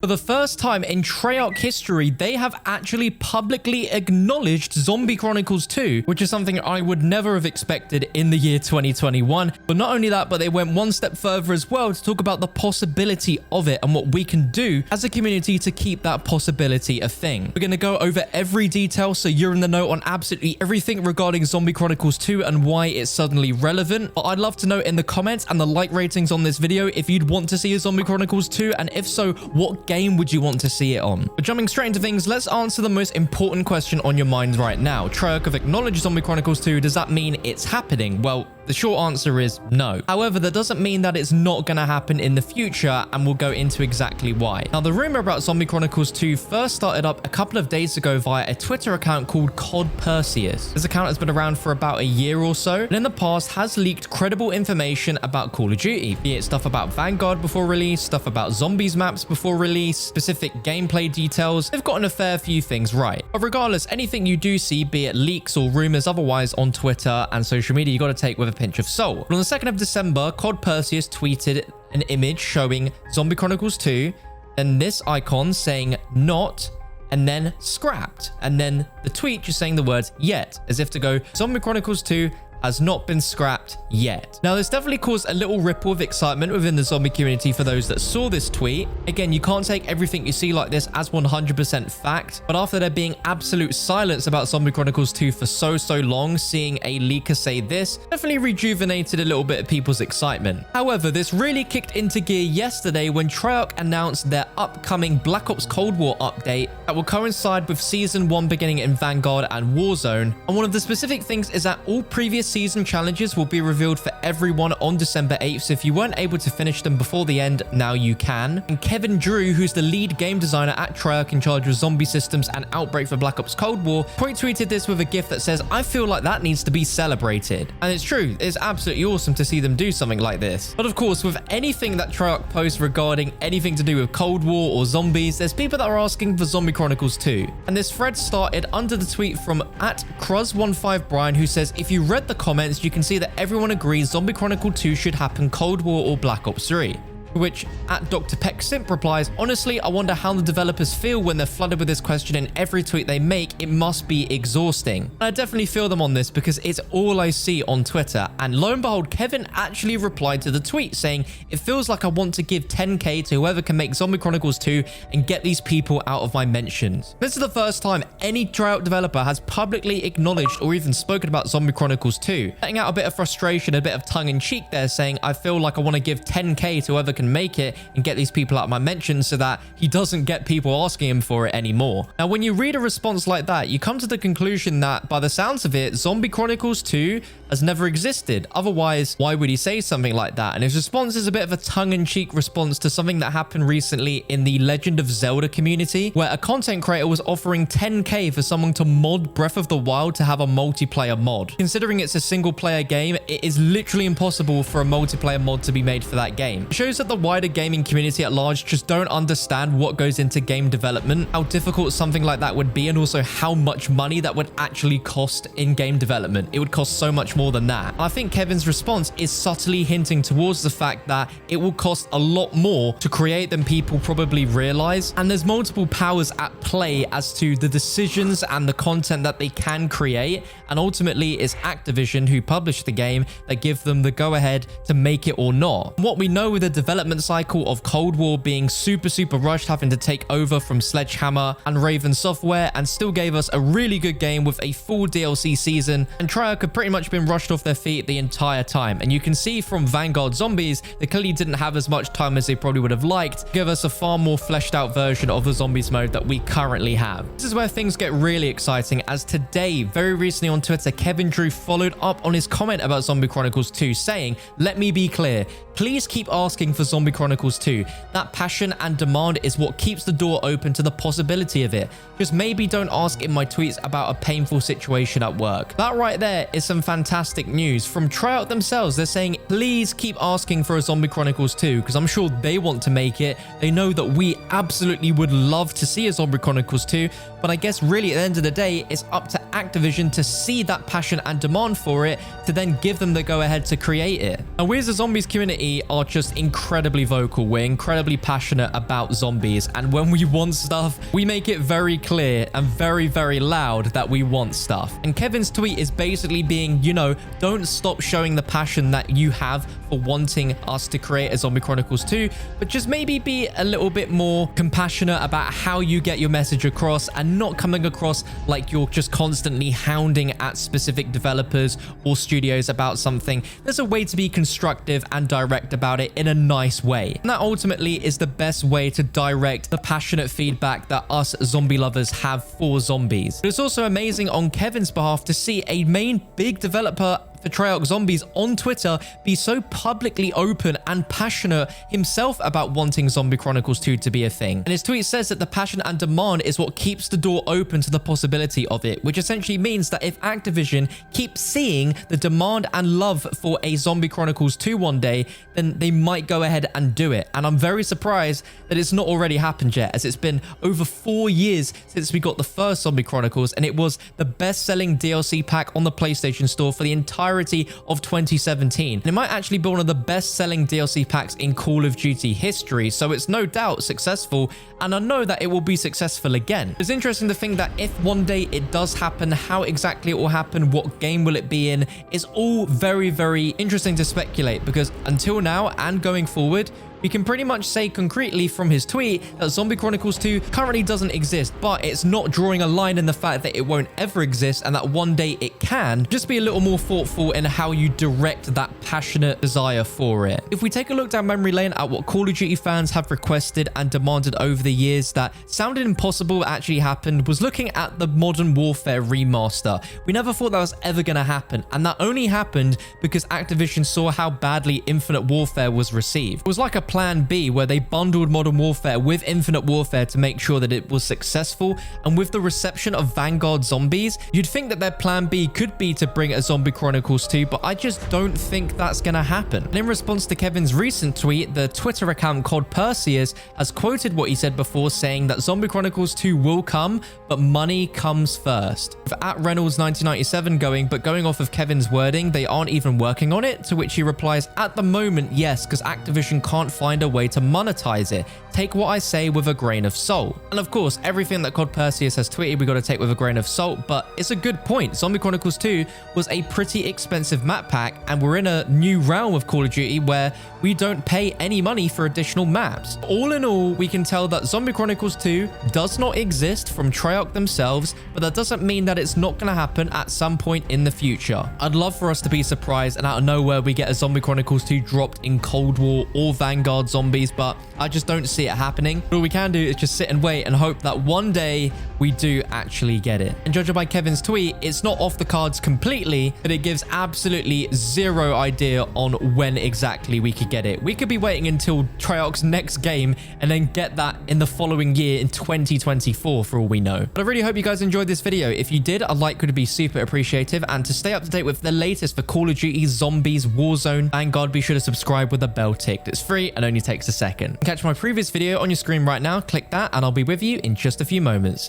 For the first time in Treyarch history, they have actually publicly acknowledged Zombie Chronicles 2, which is something I would never have expected in the year 2021. But not only that, but they went one step further as well to talk about the possibility of it and what we can do as a community to keep that possibility a thing. We're going to go over every detail so you're in the know on absolutely everything regarding Zombie Chronicles 2 and why it's suddenly relevant. But I'd love to know in the comments and the like ratings on this video if you'd want to see a Zombie Chronicles 2, and if so, what game would you want to see it on? But jumping straight into things, let's answer the most important question on your minds right now. Treyarch have acknowledged Zombie Chronicles 2. Does that mean it's happening? Well, the short answer is no. However, that doesn't mean that it's not going to happen in the future, and we'll go into exactly why. Now, the rumor about Zombie Chronicles 2 first started up a couple of days ago via a Twitter account called COD Perseus. This account has been around for about a year or so, and in the past has leaked credible information about Call of Duty, be it stuff about Vanguard before release, stuff about Zombies maps before release, specific gameplay details. They've gotten a fair few things right. But regardless, anything you do see, be it leaks or rumors otherwise on Twitter and social media, you got to take with a pinch of salt. But on the 2nd of December, COD Perseus tweeted an image showing Zombie Chronicles 2, then this icon saying not, and then scrapped, and then the tweet just saying the words yet, as if to go, Zombie Chronicles 2 has not been scrapped yet. Now, this definitely caused a little ripple of excitement within the zombie community for those that saw this tweet. Again, you can't take everything you see like this as 100% fact, but after there being absolute silence about Zombie Chronicles 2 for so long, seeing a leaker say this definitely rejuvenated a little bit of people's excitement. However, this really kicked into gear yesterday when Treyarch announced their upcoming Black Ops Cold War update that will coincide with Season 1 beginning in Vanguard and Warzone. And one of the specific things is that all previous season challenges will be revealed for everyone on December 8th, so if you weren't able to finish them before the end, now you can. And Kevin Drew, who's the lead game designer at Treyarch in charge of zombie systems and Outbreak for Black Ops Cold War, point tweeted this with a gif that says, I feel like that needs to be celebrated. And it's true, it's absolutely awesome to see them do something like this. But of course, with anything that Treyarch posts regarding anything to do with Cold War or zombies, there's people that are asking for Zombie Chronicles 2. And this thread started under the tweet from @Cruz15Brian, who says, if you read the comments, you can see that everyone agrees Zombie Chronicle 2 should happen Cold War or Black Ops 3. To which Dr. Peck Simp replies, honestly, I wonder how the developers feel when they're flooded with this question in every tweet they make. It must be exhausting. And I definitely feel them on this because it's all I see on Twitter. And lo and behold, Kevin actually replied to the tweet saying, it feels like I want to give 10k to whoever can make Zombie Chronicles 2 and get these people out of my mentions. This is the first time any Treyarch developer has publicly acknowledged or even spoken about Zombie Chronicles 2, letting out a bit of frustration, a bit of tongue-in-cheek there, saying, I feel like I want to give 10k to whoever can make it and get these people out of my mentions so that he doesn't get people asking him for it anymore. Now, when you read a response like that, you come to the conclusion that by the sounds of it, Zombie Chronicles 2 has never existed. Otherwise, why would he say something like that? And his response is a bit of a tongue-in-cheek response to something that happened recently in the Legend of Zelda community, where a content creator was offering 10k for someone to mod Breath of the Wild to have a multiplayer mod. Considering it's a single-player game, it is literally impossible for a multiplayer mod to be made for that game. It shows that the wider gaming community at large just don't understand what goes into game development, how difficult something like that would be, and also how much money that would actually cost in game development. It would cost so much more than that. And I think Kevin's response is subtly hinting towards the fact that it will cost a lot more to create than people probably realize. And there's multiple powers at play as to the decisions and the content that they can create. And ultimately, it's Activision, who published the game, that give them the go-ahead to make it or not. And what we know with the development cycle of Cold War being super rushed, having to take over from Sledgehammer and Raven Software, and still gave us a really good game with a full DLC season, and Treyarch have pretty much been rushed off their feet the entire time. And you can see from Vanguard Zombies, they clearly didn't have as much time as they probably would have liked to give us a far more fleshed out version of the Zombies mode that we currently have. This is where things get really exciting, as today, very recently on Twitter, Kevin Drew followed up on his comment about Zombie Chronicles 2 saying, let me be clear, please keep asking for Zombie Chronicles 2. That passion and demand is what keeps the door open to the possibility of it. Just maybe don't ask in my tweets about a painful situation at work. That right there is some fantastic news. From Treyarch themselves, they're saying, please keep asking for a Zombie Chronicles 2, because I'm sure they want to make it. They know that we absolutely would love to see a Zombie Chronicles 2, but I guess really at the end of the day, it's up to Activision to see that passion and demand for it to then give them the go-ahead to create it. And we as the Zombies community are just incredibly vocal. We're incredibly passionate about zombies, and when we want stuff, we make it very clear and very, very loud that we want stuff. And Kevin's tweet is basically being, you know, don't stop showing the passion that you have for wanting us to create a Zombie Chronicles 2, but just maybe be a little bit more compassionate about how you get your message across and not coming across like you're just constantly hounding at specific developers or studios about something. There's a way to be constructive and direct about it in a nice way. And that ultimately is the best way to direct the passionate feedback that us zombie lovers have for zombies. But it's also amazing on Kevin's behalf to see a main big developer for Treyarch Zombies on Twitter be so publicly open and passionate himself about wanting Zombie Chronicles 2 to be a thing. And his tweet says that the passion and demand is what keeps the door open to the possibility of it, which essentially means that if Activision keeps seeing the demand and love for a Zombie Chronicles 2 one day, then they might go ahead and do it. And I'm very surprised that it's not already happened yet, as it's been over 4 years since we got the first Zombie Chronicles, and it was the best-selling DLC pack on the PlayStation Store for the entirety of 2017. And it might actually be one of the best-selling DLC packs in Call of Duty history, so it's no doubt successful, and I know that it will be successful again. It's interesting to think that if one day it does happen, how exactly it will happen, what game will it be in, is all very, very interesting to speculate, because until now and going forward, we can pretty much say concretely from his tweet that Zombie Chronicles 2 currently doesn't exist, but it's not drawing a line in the fact that it won't ever exist and that one day it can. Just be a little more thoughtful in how you direct that passionate desire for it. If we take a look down memory lane at what Call of Duty fans have requested and demanded over the years that sounded impossible but actually happened, was looking at the Modern Warfare remaster. We never thought that was ever going to happen, and that only happened because Activision saw how badly Infinite Warfare was received. It was like a plan B where they bundled Modern Warfare with Infinite Warfare to make sure that it was successful, and with the reception of Vanguard Zombies, you'd think that their plan B could be to bring a Zombie Chronicles 2, but I just don't think that's gonna happen. And in response to Kevin's recent tweet, the Twitter account called Perseus has quoted what he said before, saying that Zombie Chronicles 2 will come, but money comes first. With @Reynolds1997 going off of Kevin's wording, they aren't even working on it, to which he replies, at the moment, yes, because Activision can't find a way to monetize it. Take what I say with a grain of salt. And of course, everything that COD Perseus has tweeted, we got to take with a grain of salt, but it's a good point. Zombie Chronicles 2 was a pretty expensive map pack, and we're in a new realm of Call of Duty where we don't pay any money for additional maps. All in all, we can tell that Zombie Chronicles 2 does not exist from Treyarch themselves, but that doesn't mean that it's not going to happen at some point in the future. I'd love for us to be surprised and out of nowhere we get a Zombie Chronicles 2 dropped in Cold War or Vanguard Zombies, but I just don't see it happening. All we can do is just sit and wait and hope that one day we do actually get it. And judging by Kevin's tweet, it's not off the cards completely, but it gives absolutely zero idea on when exactly we could get it. We could be waiting until Treyarch's next game and then get that in the following year in 2024 for all we know. But I really hope you guys enjoyed this video. If you did, a like would be super appreciative, and to stay up to date with the latest for Call of Duty, Zombies, Warzone, and God, be sure to subscribe with the bell ticked. It's free and only takes a second. Catch my previous video on your screen right now, click that, and I'll be with you in just a few moments.